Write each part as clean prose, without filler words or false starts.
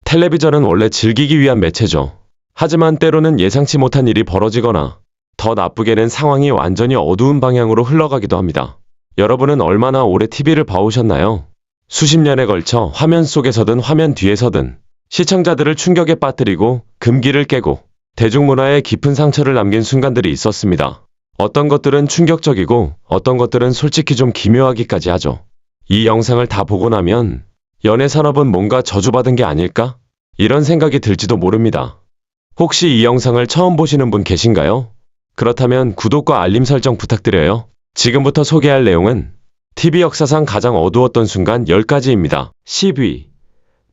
텔레비전은 원래 즐기기 위한 매체죠. 하지만 때로는 예상치 못한 일이 벌어지거나 더 나쁘게는 상황이 완전히 어두운 방향으로 흘러가기도 합니다. 여러분은 얼마나 오래 TV를 봐오셨나요? 수십 년에 걸쳐 화면 속에서든 화면 뒤에서든 시청자들을 충격에 빠뜨리고 금기를 깨고 대중문화에 깊은 상처를 남긴 순간들이 있었습니다. 어떤 것들은 충격적이고 어떤 것들은 솔직히 좀 기묘하기까지 하죠. 이 영상을 다 보고 나면 연예 산업은 뭔가 저주받은 게 아닐까? 이런 생각이 들지도 모릅니다. 혹시 이 영상을 처음 보시는 분 계신가요? 그렇다면 구독과 알림 설정 부탁드려요. 지금부터 소개할 내용은 TV 역사상 가장 어두웠던 순간 10가지입니다. 10위.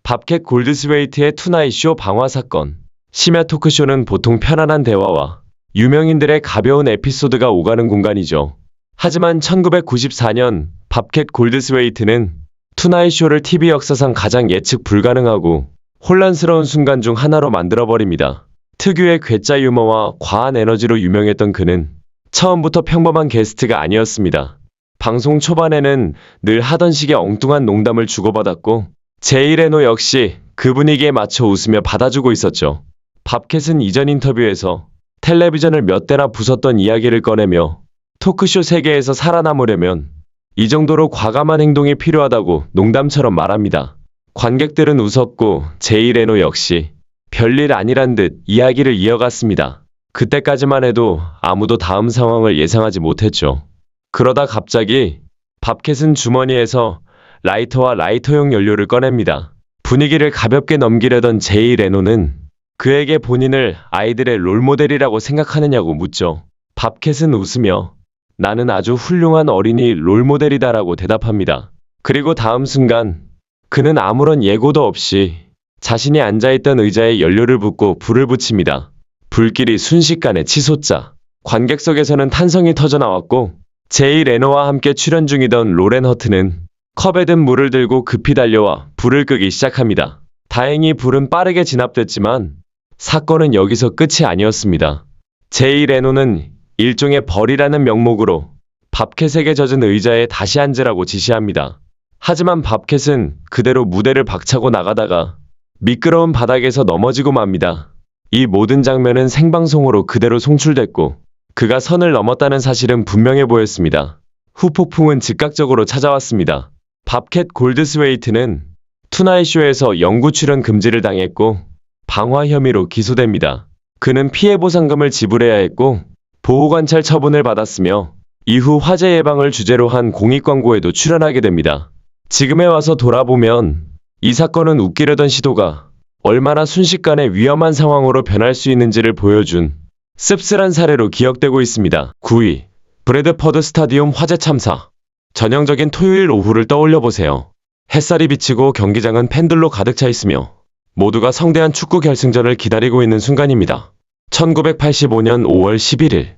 밥캣 골드스웨이트의 투나잇쇼 방화 사건. 심야 토크쇼는 보통 편안한 대화와 유명인들의 가벼운 에피소드가 오가는 공간이죠. 하지만 1994년 밥캣 골드스웨이트는 투나잇쇼를 TV 역사상 가장 예측 불가능하고 혼란스러운 순간 중 하나로 만들어버립니다. 특유의 괴짜 유머와 과한 에너지로 유명했던 그는 처음부터 평범한 게스트가 아니었습니다. 방송 초반에는 늘 하던 식의 엉뚱한 농담을 주고받았고 제이 레노 역시 그 분위기에 맞춰 웃으며 받아주고 있었죠. 밥캣은 이전 인터뷰에서 텔레비전을 몇 대나 부쉈던 이야기를 꺼내며 토크쇼 세계에서 살아남으려면 이 정도로 과감한 행동이 필요하다고 농담처럼 말합니다. 관객들은 웃었고 제이 레노 역시 별일 아니란 듯 이야기를 이어갔습니다. 그때까지만 해도 아무도 다음 상황을 예상하지 못했죠. 그러다 갑자기 밥캣은 주머니에서 라이터와 라이터용 연료를 꺼냅니다. 분위기를 가볍게 넘기려던 제이 레노는 그에게 본인을 아이들의 롤모델이라고 생각하느냐고 묻죠. 밥캣은 웃으며 나는 아주 훌륭한 어린이 롤모델이다라고 대답합니다. 그리고 다음 순간 그는 아무런 예고도 없이 자신이 앉아있던 의자에 연료를 붓고 불을 붙입니다. 불길이 순식간에 치솟자 관객석에서는 탄성이 터져나왔고 제이 레노와 함께 출연 중이던 로렌 허트는 컵에 든 물을 들고 급히 달려와 불을 끄기 시작합니다. 다행히 불은 빠르게 진압됐지만 사건은 여기서 끝이 아니었습니다. 제이 레노는 일종의 벌이라는 명목으로 밥캣에게 젖은 의자에 다시 앉으라고 지시합니다. 하지만 밥캣은 그대로 무대를 박차고 나가다가 미끄러운 바닥에서 넘어지고 맙니다. 이 모든 장면은 생방송으로 그대로 송출됐고 그가 선을 넘었다는 사실은 분명해 보였습니다. 후폭풍은 즉각적으로 찾아왔습니다. 밥캣 골드스웨이트는 투나잇쇼에서 영구 출연 금지를 당했고 방화 혐의로 기소됩니다. 그는 피해보상금을 지불해야 했고 보호관찰 처분을 받았으며 이후 화재 예방을 주제로 한 공익광고에도 출연하게 됩니다. 지금에 와서 돌아보면 이 사건은 웃기려던 시도가 얼마나 순식간에 위험한 상황으로 변할 수 있는지를 보여준 씁쓸한 사례로 기억되고 있습니다. 9위. 브래드퍼드 스타디움 화재 참사. 전형적인 토요일 오후를 떠올려 보세요. 햇살이 비치고 경기장은 팬들로 가득 차 있으며 모두가 성대한 축구 결승전을 기다리고 있는 순간입니다. 1985년 5월 11일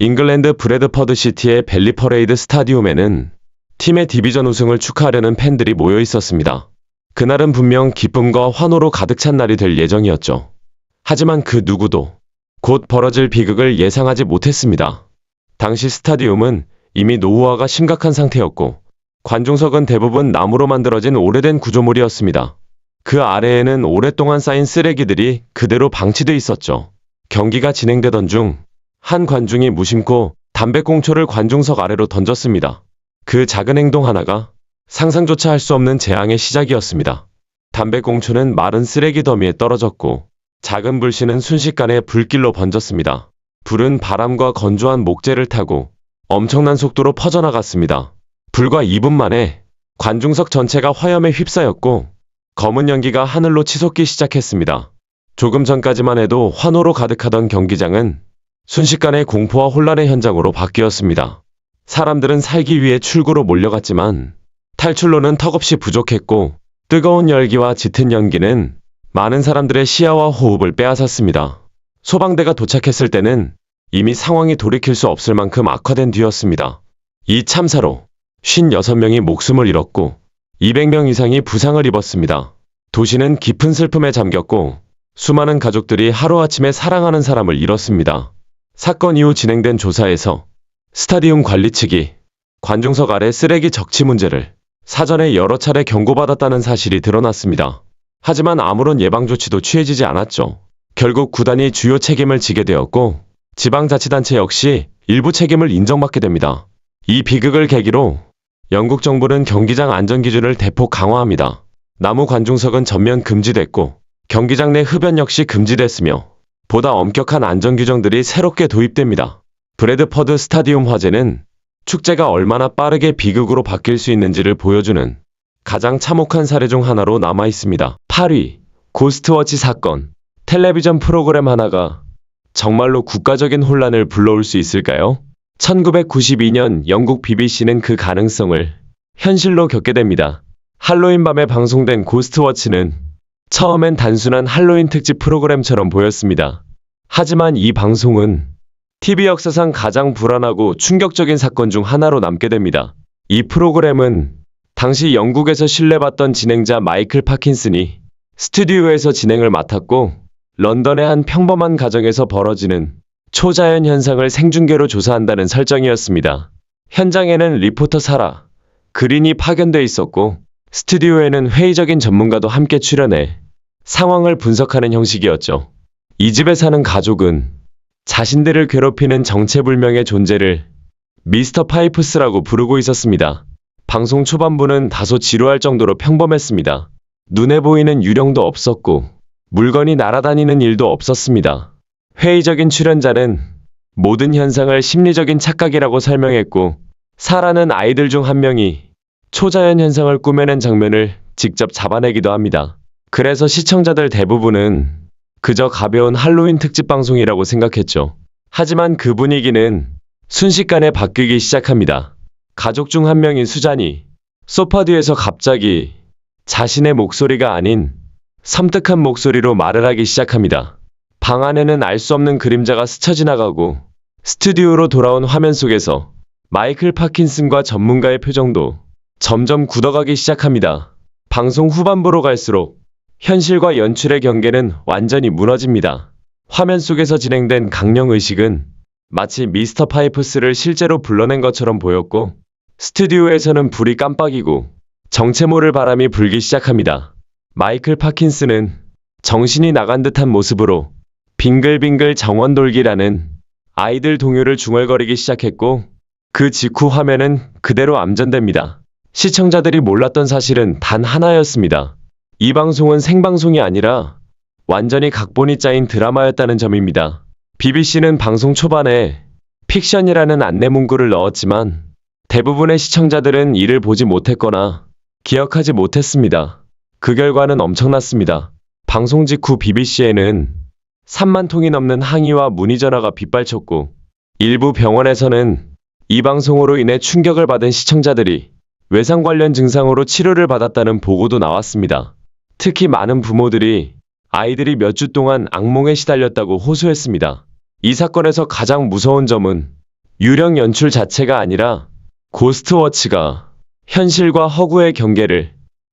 잉글랜드 브래드퍼드 시티의 벨리 퍼레이드 스타디움에는 팀의 디비전 우승을 축하하려는 팬들이 모여 있었습니다. 그날은 분명 기쁨과 환호로 가득 찬 날이 될 예정이었죠. 하지만 그 누구도 곧 벌어질 비극을 예상하지 못했습니다. 당시 스타디움은 이미 노후화가 심각한 상태였고 관중석은 대부분 나무로 만들어진 오래된 구조물이었습니다. 그 아래에는 오랫동안 쌓인 쓰레기들이 그대로 방치돼 있었죠. 경기가 진행되던 중 한 관중이 무심코 담배꽁초를 관중석 아래로 던졌습니다. 그 작은 행동 하나가 상상조차 할 수 없는 재앙의 시작이었습니다. 담배꽁초는 마른 쓰레기 더미에 떨어졌고 작은 불씨는 순식간에 불길로 번졌습니다. 불은 바람과 건조한 목재를 타고 엄청난 속도로 퍼져나갔습니다. 불과 2분 만에 관중석 전체가 화염에 휩싸였고 검은 연기가 하늘로 치솟기 시작했습니다. 조금 전까지만 해도 환호로 가득하던 경기장은 순식간에 공포와 혼란의 현장으로 바뀌었습니다. 사람들은 살기 위해 출구로 몰려갔지만 탈출로는 턱없이 부족했고 뜨거운 열기와 짙은 연기는 많은 사람들의 시야와 호흡을 빼앗았습니다. 소방대가 도착했을 때는 이미 상황이 돌이킬 수 없을 만큼 악화된 뒤였습니다. 이 참사로 56명이 목숨을 잃었고 200명 이상이 부상을 입었습니다. 도시는 깊은 슬픔에 잠겼고 수많은 가족들이 하루아침에 사랑하는 사람을 잃었습니다. 사건 이후 진행된 조사에서 스타디움 관리 측이 관중석 아래 쓰레기 적치 문제를 사전에 여러 차례 경고받았다는 사실이 드러났습니다. 하지만 아무런 예방 조치도 취해지지 않았죠. 결국 구단이 주요 책임을 지게 되었고 지방자치단체 역시 일부 책임을 인정받게 됩니다. 이 비극을 계기로 영국 정부는 경기장 안전기준을 대폭 강화합니다. 나무 관중석은 전면 금지됐고 경기장 내 흡연 역시 금지됐으며 보다 엄격한 안전규정들이 새롭게 도입됩니다. 브래드퍼드 스타디움 화재는 축제가 얼마나 빠르게 비극으로 바뀔 수 있는지를 보여주는 가장 참혹한 사례 중 하나로 남아 있습니다. 8위, 고스트워치 사건. 텔레비전 프로그램 하나가 정말로 국가적인 혼란을 불러올 수 있을까요? 1992년 영국 BBC는 그 가능성을 현실로 겪게 됩니다. 할로윈 밤에 방송된 고스트워치는 처음엔 단순한 할로윈 특집 프로그램처럼 보였습니다. 하지만 이 방송은 TV 역사상 가장 불안하고 충격적인 사건 중 하나로 남게 됩니다. 이 프로그램은 당시 영국에서 신뢰받던 진행자 마이클 파킨슨이 스튜디오에서 진행을 맡았고 런던의 한 평범한 가정에서 벌어지는 초자연 현상을 생중계로 조사한다는 설정이었습니다. 현장에는 리포터 사라 그린이 파견돼 있었고 스튜디오에는 회의적인 전문가도 함께 출연해 상황을 분석하는 형식이었죠. 이 집에 사는 가족은 자신들을 괴롭히는 정체불명의 존재를 미스터 파이프스라고 부르고 있었습니다. 방송 초반부는 다소 지루할 정도로 평범했습니다. 눈에 보이는 유령도 없었고 물건이 날아다니는 일도 없었습니다. 회의적인 출연자는 모든 현상을 심리적인 착각이라고 설명했고 사라는 아이들 중 한 명이 초자연 현상을 꾸며낸 장면을 직접 잡아내기도 합니다. 그래서 시청자들 대부분은 그저 가벼운 할로윈 특집 방송이라고 생각했죠. 하지만 그 분위기는 순식간에 바뀌기 시작합니다. 가족 중 한 명인 수잔이 소파 뒤에서 갑자기 자신의 목소리가 아닌 섬뜩한 목소리로 말을 하기 시작합니다. 방 안에는 알 수 없는 그림자가 스쳐 지나가고 스튜디오로 돌아온 화면 속에서 마이클 파킨슨과 전문가의 표정도 점점 굳어가기 시작합니다. 방송 후반부로 갈수록 현실과 연출의 경계는 완전히 무너집니다. 화면 속에서 진행된 강령의식은 마치 미스터 파이프스를 실제로 불러낸 것처럼 보였고 스튜디오에서는 불이 깜빡이고 정체 모를 바람이 불기 시작합니다. 마이클 파킨슨은 정신이 나간 듯한 모습으로 빙글빙글 정원돌기라는 아이들 동요를 중얼거리기 시작했고 그 직후 화면은 그대로 암전됩니다. 시청자들이 몰랐던 사실은 단 하나였습니다. 이 방송은 생방송이 아니라 완전히 각본이 짜인 드라마였다는 점입니다. BBC는 방송 초반에 픽션이라는 안내 문구를 넣었지만 대부분의 시청자들은 이를 보지 못했거나 기억하지 못했습니다. 그 결과는 엄청났습니다. 방송 직후 BBC에는 3만 통이 넘는 항의와 문의 전화가 빗발쳤고 일부 병원에서는 이 방송으로 인해 충격을 받은 시청자들이 외상 관련 증상으로 치료를 받았다는 보고도 나왔습니다. 특히 많은 부모들이 아이들이 몇 주 동안 악몽에 시달렸다고 호소했습니다. 이 사건에서 가장 무서운 점은 유령 연출 자체가 아니라 고스트워치가 현실과 허구의 경계를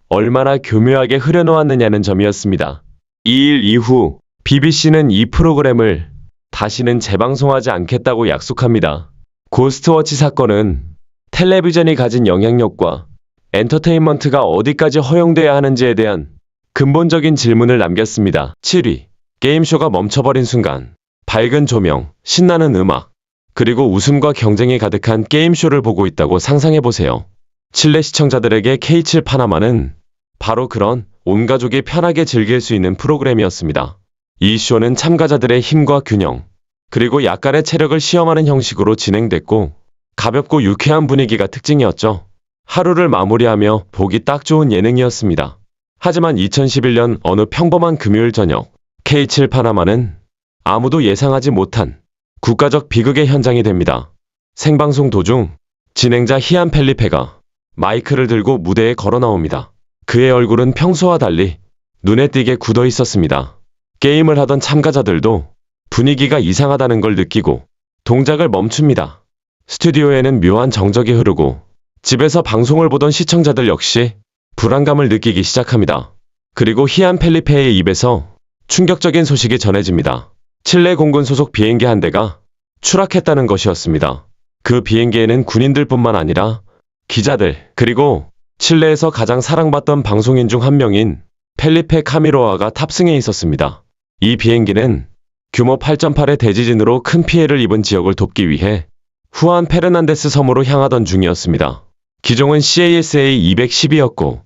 얼마나 교묘하게 흐려놓았느냐는 점이었습니다. 이 일 이후 BBC는 이 프로그램을 다시는 재방송하지 않겠다고 약속합니다. 고스트워치 사건은 텔레비전이 가진 영향력과 엔터테인먼트가 어디까지 허용돼야 하는지에 대한 근본적인 질문을 남겼습니다. 7위. 게임쇼가 멈춰버린 순간. 밝은 조명, 신나는 음악, 그리고 웃음과 경쟁이 가득한 게임쇼를 보고 있다고 상상해보세요. 칠레 시청자들에게 K7 파나마는 바로 그런 온 가족이 편하게 즐길 수 있는 프로그램이었습니다. 이 쇼는 참가자들의 힘과 균형, 그리고 약간의 체력을 시험하는 형식으로 진행됐고 가볍고 유쾌한 분위기가 특징이었죠. 하루를 마무리하며 보기 딱 좋은 예능이었습니다. 하지만 2011년 어느 평범한 금요일 저녁, K7 파나마는 아무도 예상하지 못한 국가적 비극의 현장이 됩니다. 생방송 도중 진행자 히안 펠리페가 마이크를 들고 무대에 걸어 나옵니다. 그의 얼굴은 평소와 달리 눈에 띄게 굳어 있었습니다. 게임을 하던 참가자들도 분위기가 이상하다는 걸 느끼고 동작을 멈춥니다. 스튜디오에는 묘한 정적이 흐르고 집에서 방송을 보던 시청자들 역시 불안감을 느끼기 시작합니다. 그리고 히안 펠리페의 입에서 충격적인 소식이 전해집니다. 칠레 공군 소속 비행기 한 대가 추락했다는 것이었습니다. 그 비행기에는 군인들뿐만 아니라 기자들, 그리고 칠레에서 가장 사랑받던 방송인 중 한 명인 펠리페 카미로아가 탑승해 있었습니다. 이 비행기는 규모 8.8의 대지진으로 큰 피해를 입은 지역을 돕기 위해 후안 페르난데스 섬으로 향하던 중이었습니다. 기종은 CASA-210이었고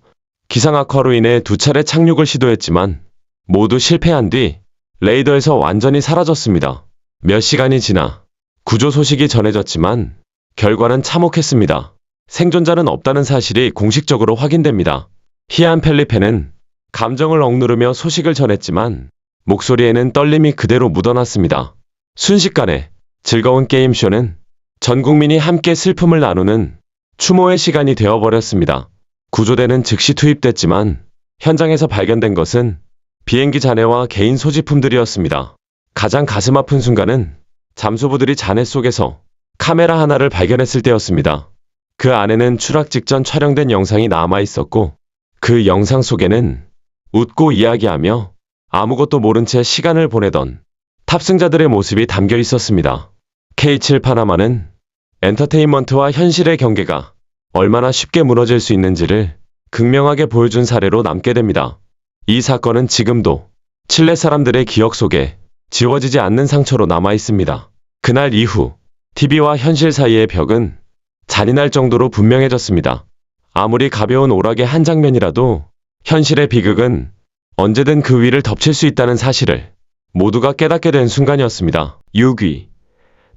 기상 악화로 인해 두 차례 착륙을 시도했지만 모두 실패한 뒤 레이더에서 완전히 사라졌습니다. 몇 시간이 지나 구조 소식이 전해졌지만 결과는 참혹했습니다. 생존자는 없다는 사실이 공식적으로 확인됩니다. 히안 펠리페는 감정을 억누르며 소식을 전했지만 목소리에는 떨림이 그대로 묻어났습니다. 순식간에 즐거운 게임쇼는 전 국민이 함께 슬픔을 나누는 추모의 시간이 되어버렸습니다. 구조대는 즉시 투입됐지만 현장에서 발견된 것은 비행기 잔해와 개인 소지품들이었습니다. 가장 가슴 아픈 순간은 잠수부들이 잔해 속에서 카메라 하나를 발견했을 때였습니다. 그 안에는 추락 직전 촬영된 영상이 남아 있었고 그 영상 속에는 웃고 이야기하며 아무것도 모른 채 시간을 보내던 탑승자들의 모습이 담겨 있었습니다. K7 파나마는 엔터테인먼트와 현실의 경계가 얼마나 쉽게 무너질 수 있는지를 극명하게 보여준 사례로 남게 됩니다. 이 사건은 지금도 칠레 사람들의 기억 속에 지워지지 않는 상처로 남아 있습니다. 그날 이후 TV와 현실 사이의 벽은 잔인할 정도로 분명해졌습니다. 아무리 가벼운 오락의 한 장면이라도 현실의 비극은 언제든 그 위를 덮칠 수 있다는 사실을 모두가 깨닫게 된 순간이었습니다. 6위.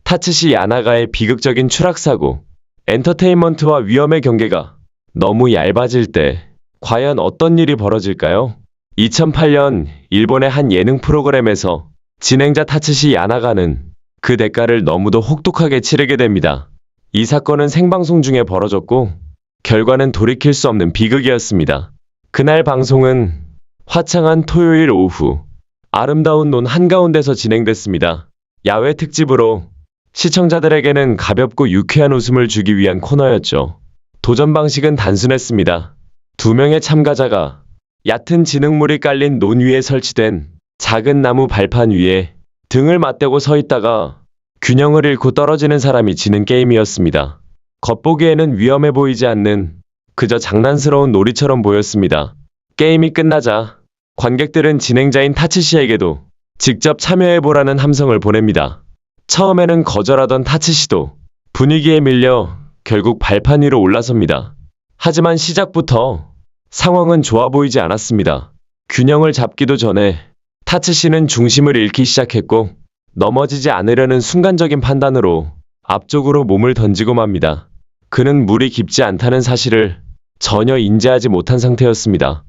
타츠시 야나가의 비극적인 추락사고. 엔터테인먼트와 위험의 경계가 너무 얇아질 때 과연 어떤 일이 벌어질까요? 2008년 일본의 한 예능 프로그램에서 진행자 타츠시 야나가는 그 대가를 너무도 혹독하게 치르게 됩니다. 이 사건은 생방송 중에 벌어졌고 결과는 돌이킬 수 없는 비극이었습니다. 그날 방송은 화창한 토요일 오후 아름다운 논 한가운데서 진행됐습니다. 야외 특집으로 시청자들에게는 가볍고 유쾌한 웃음을 주기 위한 코너였죠. 도전 방식은 단순했습니다. 두 명의 참가자가 얕은 진흙물이 깔린 논 위에 설치된 작은 나무 발판 위에 등을 맞대고 서 있다가 균형을 잃고 떨어지는 사람이 지는 게임이었습니다. 겉보기에는 위험해 보이지 않는 그저 장난스러운 놀이처럼 보였습니다. 게임이 끝나자 관객들은 진행자인 타츠시에게도 직접 참여해보라는 함성을 보냅니다. 처음에는 거절하던 타츠시도 분위기에 밀려 결국 발판 위로 올라섭니다. 하지만 시작부터 상황은 좋아 보이지 않았습니다. 균형을 잡기도 전에 타츠시는 중심을 잃기 시작했고 넘어지지 않으려는 순간적인 판단으로 앞쪽으로 몸을 던지고 맙니다. 그는 물이 깊지 않다는 사실을 전혀 인지하지 못한 상태였습니다.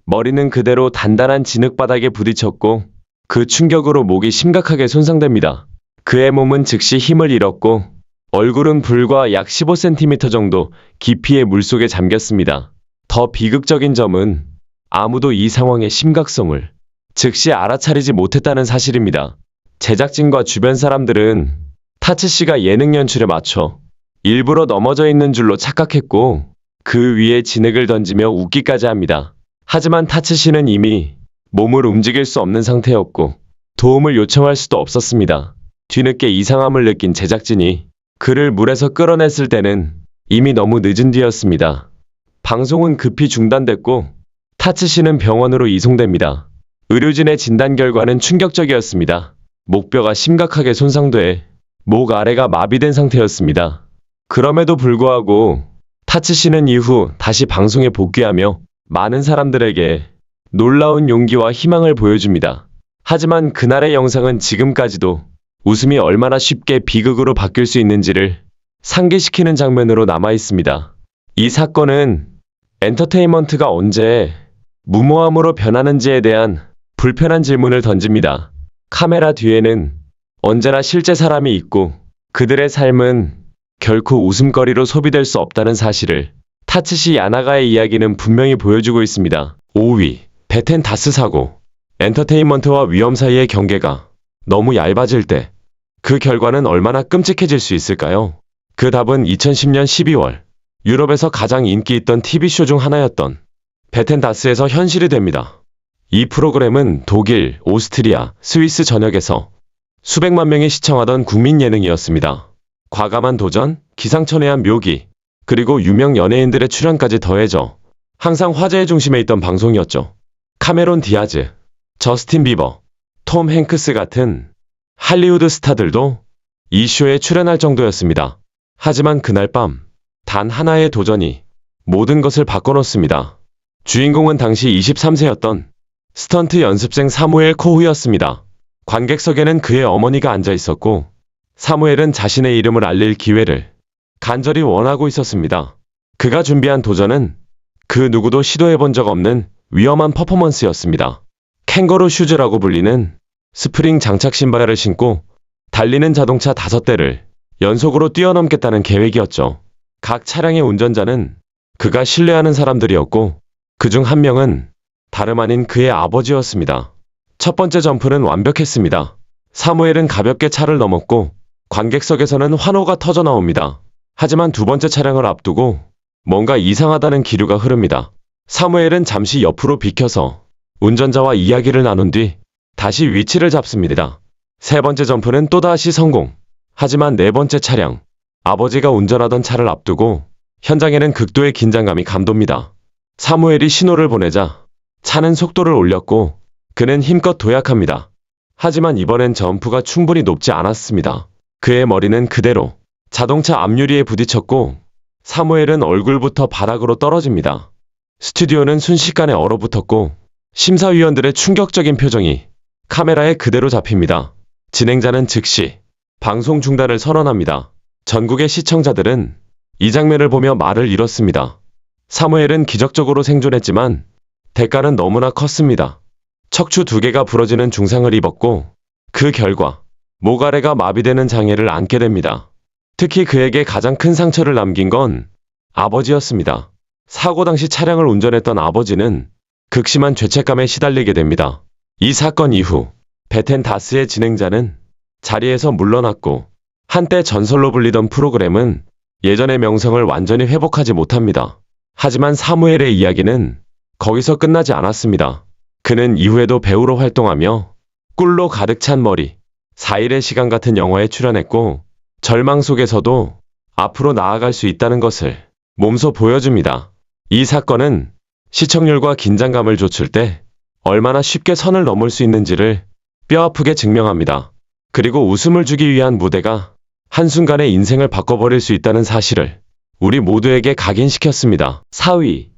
머리는 그대로 단단한 진흙바닥에 부딪혔고 그 충격으로 목이 심각하게 손상됩니다. 그의 몸은 즉시 힘을 잃었고 얼굴은 불과 약 15cm 정도 깊이의 물속에 잠겼습니다. 더 비극적인 점은 아무도 이 상황의 심각성을 즉시 알아차리지 못했다는 사실입니다. 제작진과 주변 사람들은 타츠시가 예능 연출에 맞춰 일부러 넘어져 있는 줄로 착각했고 그 위에 진흙을 던지며 웃기까지 합니다. 하지만 타츠시는 이미 몸을 움직일 수 없는 상태였고 도움을 요청할 수도 없었습니다. 뒤늦게 이상함을 느낀 제작진이 그를 물에서 끌어냈을 때는 이미 너무 늦은 뒤였습니다. 방송은 급히 중단됐고 타츠시는 병원으로 이송됩니다. 의료진의 진단 결과는 충격적이었습니다. 목뼈가 심각하게 손상돼 목 아래가 마비된 상태였습니다. 그럼에도 불구하고 타츠시는 이후 다시 방송에 복귀하며 많은 사람들에게 놀라운 용기와 희망을 보여줍니다. 하지만 그날의 영상은 지금까지도 웃음이 얼마나 쉽게 비극으로 바뀔 수 있는지를 상기시키는 장면으로 남아 있습니다. 이 사건은 엔터테인먼트가 언제 무모함으로 변하는지에 대한 불편한 질문을 던집니다. 카메라 뒤에는 언제나 실제 사람이 있고 그들의 삶은 결코 웃음거리로 소비될 수 없다는 사실을 타츠시 야나가의 이야기는 분명히 보여주고 있습니다. 5위. 베텐 다스 사고. 엔터테인먼트와 위험 사이의 경계가 너무 얇아질 때 그 결과는 얼마나 끔찍해질 수 있을까요? 그 답은 2010년 12월 유럽에서 가장 인기 있던 TV쇼 중 하나였던 베텐 다스에서 현실이 됩니다. 이 프로그램은 독일, 오스트리아, 스위스 전역에서 수백만 명이 시청하던 국민 예능이었습니다. 과감한 도전, 기상천외한 묘기, 그리고 유명 연예인들의 출연까지 더해져 항상 화제의 중심에 있던 방송이었죠. 카메론 디아즈, 저스틴 비버, 톰 행크스 같은 할리우드 스타들도 이 쇼에 출연할 정도였습니다. 하지만 그날 밤 단 하나의 도전이 모든 것을 바꿔놓습니다. 주인공은 당시 23세였던 스턴트 연습생 사무엘 코후였습니다. 관객석에는 그의 어머니가 앉아 있었고 사무엘은 자신의 이름을 알릴 기회를 간절히 원하고 있었습니다. 그가 준비한 도전은 그 누구도 시도해본 적 없는 위험한 퍼포먼스였습니다. 캥거루 슈즈라고 불리는 스프링 장착 신발을 신고 달리는 자동차 5대를 연속으로 뛰어넘겠다는 계획이었죠. 각 차량의 운전자는 그가 신뢰하는 사람들이었고 그중 한 명은 다름 아닌 그의 아버지였습니다. 첫 번째 점프는 완벽했습니다. 사무엘은 가볍게 차를 넘었고 관객석에서는 환호가 터져 나옵니다. 하지만 두 번째 차량을 앞두고 뭔가 이상하다는 기류가 흐릅니다. 사무엘은 잠시 옆으로 비켜서 운전자와 이야기를 나눈 뒤 다시 위치를 잡습니다. 세 번째 점프는 또다시 성공. 하지만 네 번째 차량, 아버지가 운전하던 차를 앞두고 현장에는 극도의 긴장감이 감돕니다. 사무엘이 신호를 보내자 차는 속도를 올렸고 그는 힘껏 도약합니다. 하지만 이번엔 점프가 충분히 높지 않았습니다. 그의 머리는 그대로 자동차 앞유리에 부딪혔고 사무엘은 얼굴부터 바닥으로 떨어집니다. 스튜디오는 순식간에 얼어붙었고 심사위원들의 충격적인 표정이 카메라에 그대로 잡힙니다. 진행자는 즉시 방송 중단을 선언합니다. 전국의 시청자들은 이 장면을 보며 말을 잃었습니다. 사무엘은 기적적으로 생존했지만 대가는 너무나 컸습니다. 척추 2개가 부러지는 중상을 입었고 그 결과 목 아래가 마비되는 장애를 안게 됩니다. 특히 그에게 가장 큰 상처를 남긴 건 아버지였습니다. 사고 당시 차량을 운전했던 아버지는 극심한 죄책감에 시달리게 됩니다. 이 사건 이후 베텐 다스의 진행자는 자리에서 물러났고 한때 전설로 불리던 프로그램은 예전의 명성을 완전히 회복하지 못합니다. 하지만 사무엘의 이야기는 거기서 끝나지 않았습니다. 그는 이후에도 배우로 활동하며 꿀로 가득 찬 머리, 4일의 시간 같은 영화에 출연했고 절망 속에서도 앞으로 나아갈 수 있다는 것을 몸소 보여줍니다. 이 사건은 시청률과 긴장감을 좇을 때 얼마나 쉽게 선을 넘을 수 있는지를 뼈아프게 증명합니다. 그리고 웃음을 주기 위한 무대가 한순간에 인생을 바꿔버릴 수 있다는 사실을 우리 모두에게 각인시켰습니다. 4위,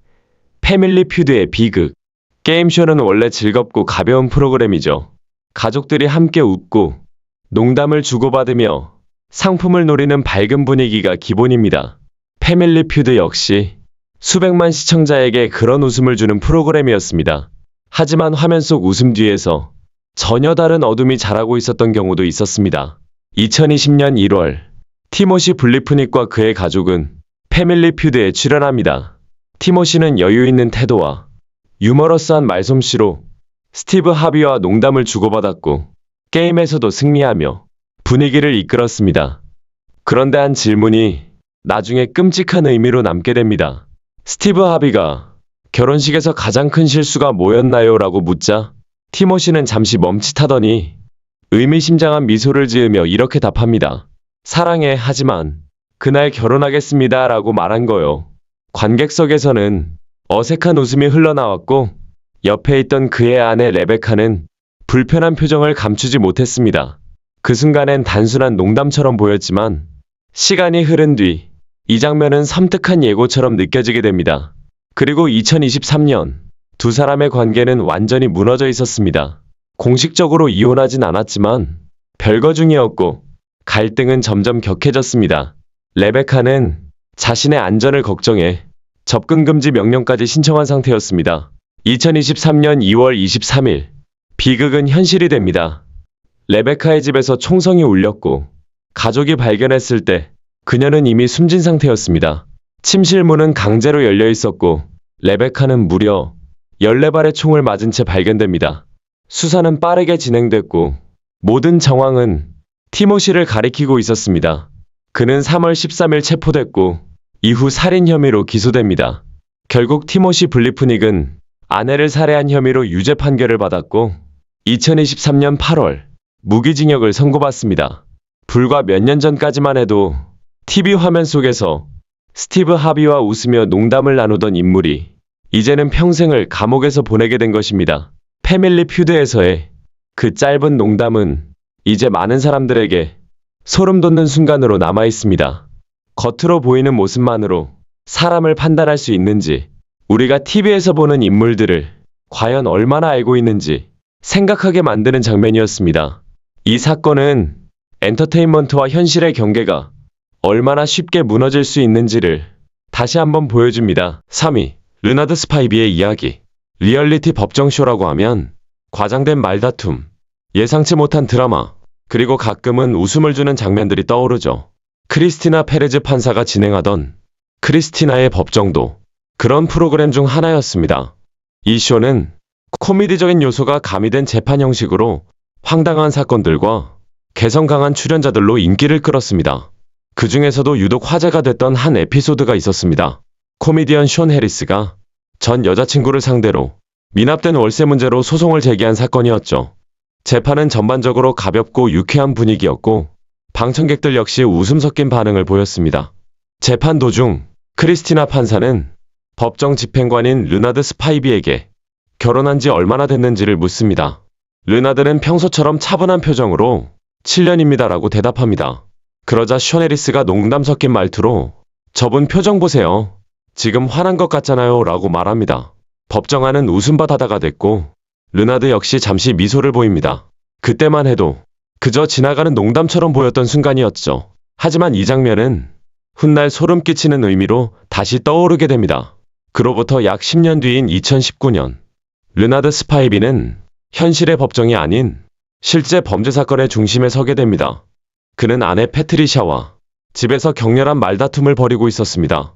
패밀리 퓨드의 비극. 게임쇼는 원래 즐겁고 가벼운 프로그램이죠. 가족들이 함께 웃고 농담을 주고받으며 상품을 노리는 밝은 분위기가 기본입니다. 패밀리 퓨드 역시 수백만 시청자에게 그런 웃음을 주는 프로그램이었습니다. 하지만 화면 속 웃음 뒤에서 전혀 다른 어둠이 자라고 있었던 경우도 있었습니다. 2020년 1월, 티모시 블리프닉과 그의 가족은 패밀리 퓨드에 출연합니다. 티모시는 여유 있는 태도와 유머러스한 말솜씨로 스티브 하비와 농담을 주고받았고 게임에서도 승리하며 분위기를 이끌었습니다. 그런데 한 질문이 나중에 끔찍한 의미로 남게 됩니다. 스티브 하비가 결혼식에서 가장 큰 실수가 뭐였나요? 라고 묻자 티모시는 잠시 멈칫하더니 의미심장한 미소를 지으며 이렇게 답합니다. 사랑해, 하지만 그날 결혼하겠습니다 라고 말한 거요. 관객석에서는 어색한 웃음이 흘러나왔고 옆에 있던 그의 아내 레베카는 불편한 표정을 감추지 못했습니다. 그 순간엔 단순한 농담처럼 보였지만 시간이 흐른 뒤 이 장면은 섬뜩한 예고처럼 느껴지게 됩니다. 그리고 2023년 두 사람의 관계는 완전히 무너져 있었습니다. 공식적으로 이혼하진 않았지만 별거 중이었고 갈등은 점점 격해졌습니다. 레베카는 자신의 안전을 걱정해 접근 금지 명령까지 신청한 상태였습니다. 2023년 2월 23일 비극은 현실이 됩니다. 레베카의 집에서 총성이 울렸고 가족이 발견했을 때 그녀는 이미 숨진 상태였습니다. 침실 문은 강제로 열려 있었고 레베카는 무려 14발의 총을 맞은 채 발견됩니다. 수사는 빠르게 진행됐고 모든 정황은 티모시를 가리키고 있었습니다. 그는 3월 13일 체포됐고 이후 살인 혐의로 기소됩니다. 결국 티모시 블리프닉은 아내를 살해한 혐의로 유죄 판결을 받았고 2023년 8월 무기징역을 선고받습니다. 불과 몇 년 전까지만 해도 TV 화면 속에서 스티브 하비와 웃으며 농담을 나누던 인물이 이제는 평생을 감옥에서 보내게 된 것입니다. 패밀리 퓨드에서의 그 짧은 농담은 이제 많은 사람들에게 소름 돋는 순간으로 남아 있습니다. 겉으로 보이는 모습만으로 사람을 판단할 수 있는지, 우리가 TV에서 보는 인물들을 과연 얼마나 알고 있는지 생각하게 만드는 장면이었습니다. 이 사건은 엔터테인먼트와 현실의 경계가 얼마나 쉽게 무너질 수 있는지를 다시 한번 보여줍니다. 3위, 르나드 스파이비의 이야기. 리얼리티 법정쇼라고 하면 과장된 말다툼, 예상치 못한 드라마, 그리고 가끔은 웃음을 주는 장면들이 떠오르죠. 크리스티나 페레즈 판사가 진행하던 크리스티나의 법정도 그런 프로그램 중 하나였습니다. 이 쇼는 코미디적인 요소가 가미된 재판 형식으로 황당한 사건들과 개성 강한 출연자들로 인기를 끌었습니다. 그 중에서도 유독 화제가 됐던 한 에피소드가 있었습니다. 코미디언 숀 해리스가 전 여자친구를 상대로 미납된 월세 문제로 소송을 제기한 사건이었죠. 재판은 전반적으로 가볍고 유쾌한 분위기였고 방청객들 역시 웃음 섞인 반응을 보였습니다. 재판 도중 크리스티나 판사는 법정 집행관인 르나드 스파이비에게 결혼한 지 얼마나 됐는지를 묻습니다. 르나드는 평소처럼 차분한 표정으로 7년입니다라고 대답합니다. 그러자 숀 해리스가 농담 섞인 말투로 저분 표정 보세요. 지금 화난 것 같잖아요 라고 말합니다. 법정안은 웃음바다가 됐고 르나드 역시 잠시 미소를 보입니다. 그때만 해도 그저 지나가는 농담처럼 보였던 순간이었죠. 하지만 이 장면은 훗날 소름 끼치는 의미로 다시 떠오르게 됩니다. 그로부터 약 10년 뒤인 2019년, 르나드 스파이비는 현실의 법정이 아닌 실제 범죄 사건의 중심에 서게 됩니다. 그는 아내 패트리샤와 집에서 격렬한 말다툼을 벌이고 있었습니다.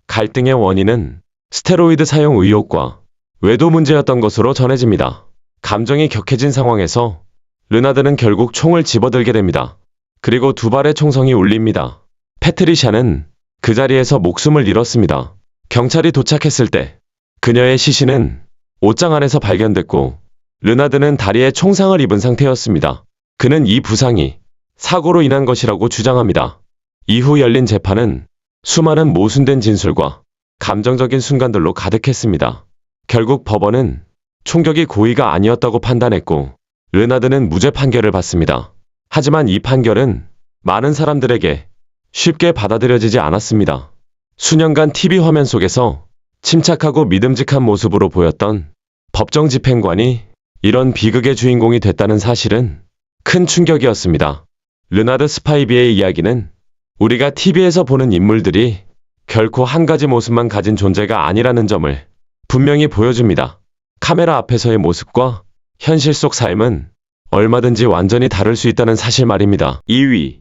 갈등의 원인은 스테로이드 사용 의혹과 외도 문제였던 것으로 전해집니다. 감정이 격해진 상황에서 르나드는 결국 총을 집어들게 됩니다. 그리고 두 발의 총성이 울립니다. 패트리샤는 그 자리에서 목숨을 잃었습니다. 경찰이 도착했을 때 그녀의 시신은 옷장 안에서 발견됐고 르나드는 다리에 총상을 입은 상태였습니다. 그는 이 부상이 사고로 인한 것이라고 주장합니다. 이후 열린 재판은 수많은 모순된 진술과 감정적인 순간들로 가득했습니다. 결국 법원은 총격이 고의가 아니었다고 판단했고 르나드는 무죄 판결을 받습니다. 하지만 이 판결은 많은 사람들에게 쉽게 받아들여지지 않았습니다. 수년간 TV 화면 속에서 침착하고 믿음직한 모습으로 보였던 법정 집행관이 이런 비극의 주인공이 됐다는 사실은 큰 충격이었습니다. 르나드 스파이비의 이야기는 우리가 TV에서 보는 인물들이 결코 한 가지 모습만 가진 존재가 아니라는 점을 분명히 보여줍니다. 카메라 앞에서의 모습과 현실 속 삶은 얼마든지 완전히 다를 수 있다는 사실 말입니다. 2위,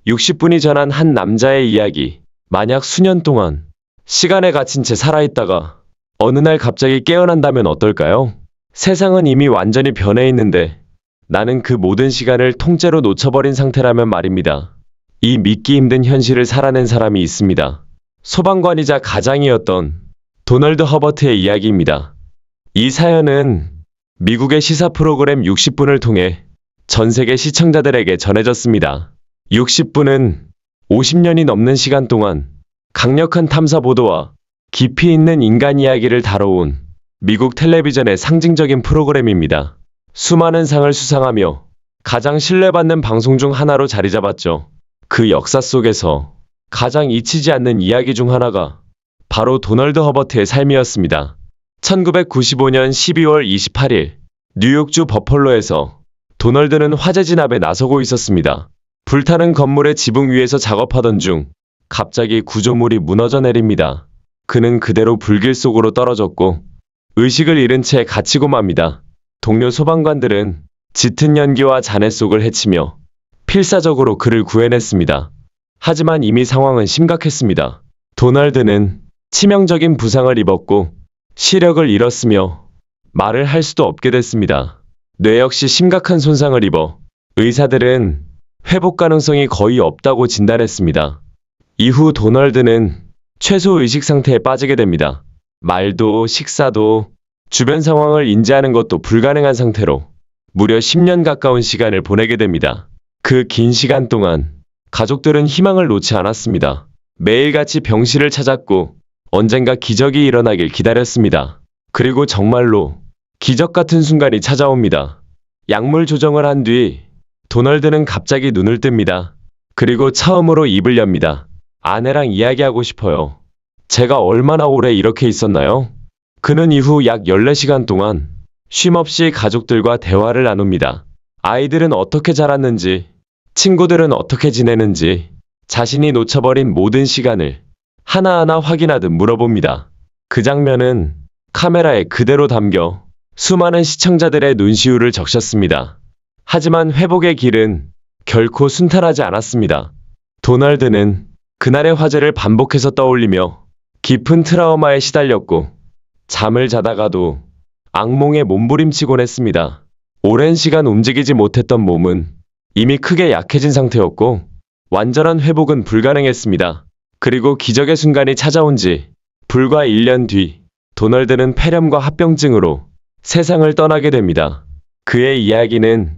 60분이 전한 한 남자의 이야기. 만약 수년 동안 시간에 갇힌 채 살아있다가 어느 날 갑자기 깨어난다면 어떨까요? 세상은 이미 완전히 변해 있는데 나는 그 모든 시간을 통째로 놓쳐버린 상태라면 말입니다. 이 믿기 힘든 현실을 살아낸 사람이 있습니다. 소방관이자 가장이었던 도널드 허버트의 이야기입니다. 이 사연은 미국의 시사 프로그램 60분을 통해 전 세계 시청자들에게 전해졌습니다. 60분은 50년이 넘는 시간 동안 강력한 탐사 보도와 깊이 있는 인간 이야기를 다뤄온 미국 텔레비전의 상징적인 프로그램입니다. 수많은 상을 수상하며 가장 신뢰받는 방송 중 하나로 자리 잡았죠. 그 역사 속에서 가장 잊히지 않는 이야기 중 하나가 바로 도널드 허버트의 삶이었습니다. 1995년 12월 28일 뉴욕주 버펄로에서 도널드는 화재 진압에 나서고 있었습니다. 불타는 건물의 지붕 위에서 작업하던 중 갑자기 구조물이 무너져 내립니다. 그는 그대로 불길 속으로 떨어졌고 의식을 잃은 채 갇히고 맙니다. 동료 소방관들은 짙은 연기와 잔해 속을 헤치며 필사적으로 그를 구해냈습니다. 하지만 이미 상황은 심각했습니다. 도널드는 치명적인 부상을 입었고 시력을 잃었으며 말을 할 수도 없게 됐습니다. 뇌 역시 심각한 손상을 입어 의사들은 회복 가능성이 거의 없다고 진단했습니다. 이후 도널드는 최소 의식 상태에 빠지게 됩니다. 말도 식사도 주변 상황을 인지하는 것도 불가능한 상태로 무려 10년 가까운 시간을 보내게 됩니다. 그 긴 시간 동안 가족들은 희망을 놓지 않았습니다. 매일같이 병실을 찾았고 언젠가 기적이 일어나길 기다렸습니다. 그리고 정말로 기적 같은 순간이 찾아옵니다. 약물 조정을 한 뒤 도널드는 갑자기 눈을 뜹니다. 그리고 처음으로 입을 엽니다. 아내랑 이야기하고 싶어요. 제가 얼마나 오래 이렇게 있었나요? 그는 이후 약 14시간 동안 쉼없이 가족들과 대화를 나눕니다. 아이들은 어떻게 자랐는지, 친구들은 어떻게 지내는지, 자신이 놓쳐버린 모든 시간을 하나하나 확인하듯 물어봅니다. 그 장면은 카메라에 그대로 담겨 수많은 시청자들의 눈시울을 적셨습니다. 하지만 회복의 길은 결코 순탄하지 않았습니다. 도널드는 그날의 화제를 반복해서 떠올리며 깊은 트라우마에 시달렸고 잠을 자다가도 악몽에 몸부림치곤 했습니다. 오랜 시간 움직이지 못했던 몸은 이미 크게 약해진 상태였고 완전한 회복은 불가능했습니다. 그리고 기적의 순간이 찾아온 지 불과 1년 뒤 도널드는 폐렴과 합병증으로 세상을 떠나게 됩니다. 그의 이야기는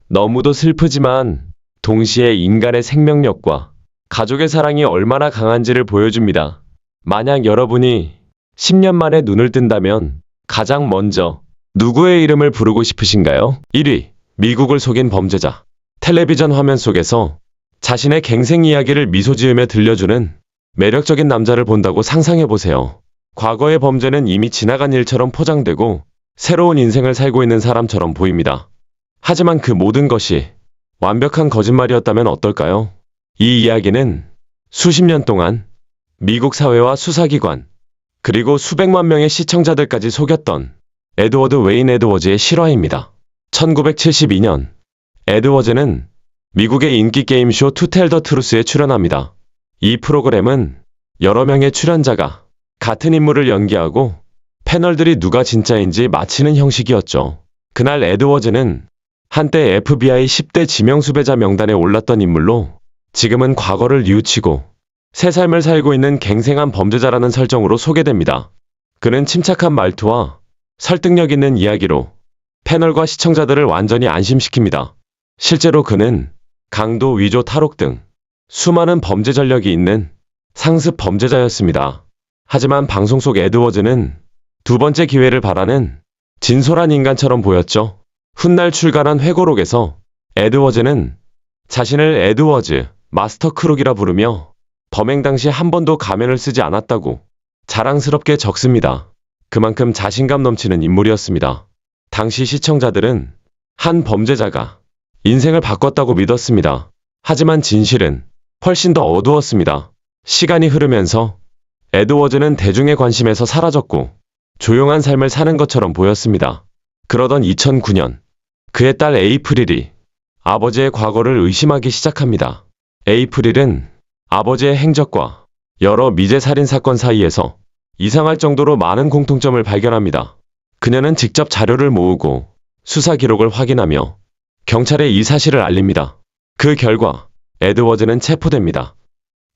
너무도 슬프지만 동시에 인간의 생명력과 가족의 사랑이 얼마나 강한지를 보여줍니다. 만약 여러분이 10년 만에 눈을 뜬다면 가장 먼저 누구의 이름을 부르고 싶으신가요? 1위. 미국을 속인 범죄자. 텔레비전 화면 속에서 자신의 갱생 이야기를 미소 지으며 들려주는 매력적인 남자를 본다고 상상해보세요. 과거의 범죄는 이미 지나간 일처럼 포장되고 새로운 인생을 살고 있는 사람처럼 보입니다. 하지만 그 모든 것이 완벽한 거짓말이었다면 어떨까요? 이 이야기는 수십 년 동안 미국 사회와 수사기관, 그리고 수백만 명의 시청자들까지 속였던 에드워드 웨인 에드워즈의 실화입니다. 1972년, 에드워즈는 미국의 인기 게임쇼 투 텔 더 트루스에 출연합니다. 이 프로그램은 여러 명의 출연자가 같은 인물을 연기하고 패널들이 누가 진짜인지 맞히는 형식이었죠. 그날 에드워즈는 한때 FBI 10대 지명수배자 명단에 올랐던 인물로 지금은 과거를 뉘우치고 새 삶을 살고 있는 갱생한 범죄자라는 설정으로 소개됩니다. 그는 침착한 말투와 설득력 있는 이야기로 패널과 시청자들을 완전히 안심시킵니다. 실제로 그는 강도, 위조, 탈옥 등 수많은 범죄 전력이 있는 상습 범죄자였습니다. 하지만 방송 속 에드워즈는 두 번째 기회를 바라는 진솔한 인간처럼 보였죠. 훗날 출간한 회고록에서 에드워즈는 자신을 에드워즈 마스터 크룩이라 부르며 범행 당시 한 번도 가면을 쓰지 않았다고 자랑스럽게 적습니다. 그만큼 자신감 넘치는 인물이었습니다. 당시 시청자들은 한 범죄자가 인생을 바꿨다고 믿었습니다. 하지만 진실은 훨씬 더 어두웠습니다. 시간이 흐르면서 에드워즈는 대중의 관심에서 사라졌고 조용한 삶을 사는 것처럼 보였습니다. 그러던 2009년, 그의 딸 에이프릴이 아버지의 과거를 의심하기 시작합니다. 에이프릴은 아버지의 행적과 여러 미제 살인 사건 사이에서 이상할 정도로 많은 공통점을 발견합니다. 그녀는 직접 자료를 모으고 수사 기록을 확인하며 경찰에 이 사실을 알립니다. 그 결과 에드워즈는 체포됩니다.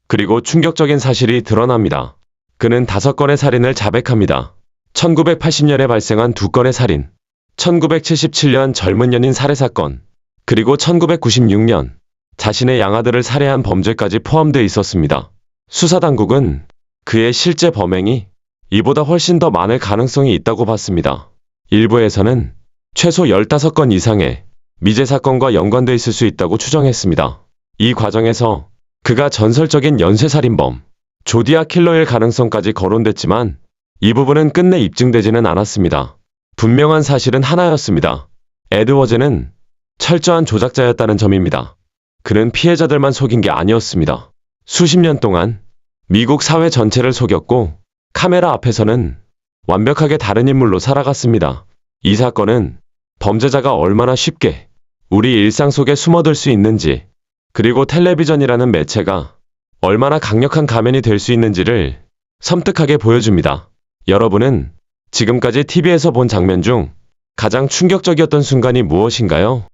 그리고 충격적인 사실이 드러납니다. 그는 5건의 살인을 자백합니다. 1980년에 발생한 2건의 살인, 1977년 젊은 연인 살해 사건, 그리고 1996년 자신의 양아들을 살해한 범죄까지 포함되어 있었습니다. 수사당국은 그의 실제 범행이 이보다 훨씬 더 많을 가능성이 있다고 봤습니다. 일부에서는 최소 15건 이상의 미제 사건과 연관돼 있을 수 있다고 추정했습니다. 이 과정에서 그가 전설적인 연쇄살인범 조디악 킬러일 가능성까지 거론됐지만 이 부분은 끝내 입증되지는 않았습니다. 분명한 사실은 하나였습니다. 에드워즈는 철저한 조작자였다는 점입니다. 그는 피해자들만 속인 게 아니었습니다. 수십 년 동안 미국 사회 전체를 속였고 카메라 앞에서는 완벽하게 다른 인물로 살아갔습니다. 이 사건은 범죄자가 얼마나 쉽게 우리 일상 속에 숨어들 수 있는지, 그리고 텔레비전이라는 매체가 얼마나 강력한 가면이 될 수 있는지를 섬뜩하게 보여줍니다. 여러분은 지금까지 TV에서 본 장면 중 가장 충격적이었던 순간이 무엇인가요?